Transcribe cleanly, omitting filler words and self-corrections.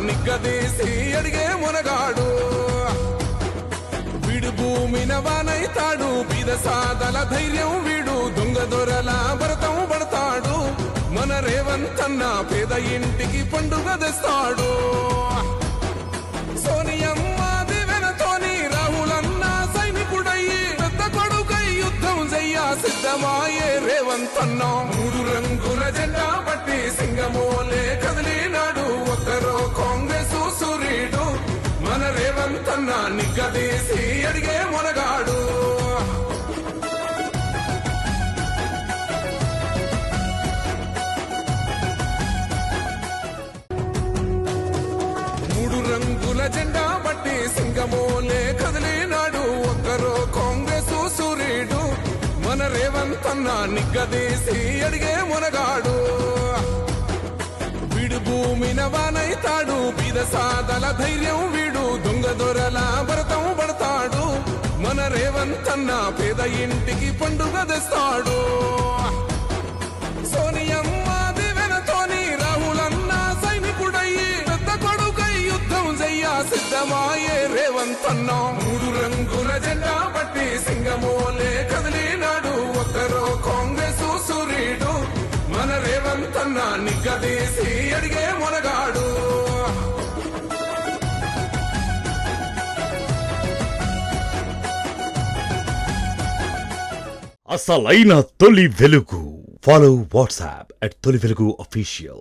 నిగ్గదీసి అడిగే మునగాడు వీడు భూమిన వానైతాడు బీద సాదల ధైర్యం వీడు దొంగ దొరల భరతం పడతాడు మన రేవంతన్న పేద ఇంటికి పండుగ తెస్తాడు సోనియమ్మ దివెనతోని రాహులన్న సైనికుడయ్యి పెద్ద కొడుకై యుద్ధం చెయ్య సిద్ధమాయే రేవంతన్న మూడు రంగుల జెండా పట్టి సింగమోలే కదిలినాడు ఒక్కరో కాంగ్రెస్ సూర్యుడు మన రేవంతన్న నిగ్గదీసి అడిగే మునగాడు మూడు రంగుల జెండా బట్టి సింగమోలే కదిలినాడు ఒక్కరో కాంగ్రెస్ సూర్యుడు మన రేవంతన్న నిగ్గదీసి అడిగే మునగాడు వీడు భూమిన వానైతాడు బీద సాదల ధైర్యం వీడు దొంగ దొరల భరతం పడతాడు మన రేవంతన్న పేద ఇంటికి పండుగ తెస్తాడు సోనియమ్మ దివెనతోని రాహులన్న సైనికుడయ్యి పెద్ద కొడుకై యుద్ధం చెయ్య సిద్ధమాయే రేవంతన్న మూడు రంగుల జెండా పట్టి సింగమోలే కదిలినాడు ఒక్కరో కాంగ్రెస్ సూర్యుడు మన రేవంతన్న నిగ్గదీసి అడిగే మునగాడు అసలైన తొలి వెలుగు. ఫాలో వాట్సాప్ @తొలి వెలుగు official.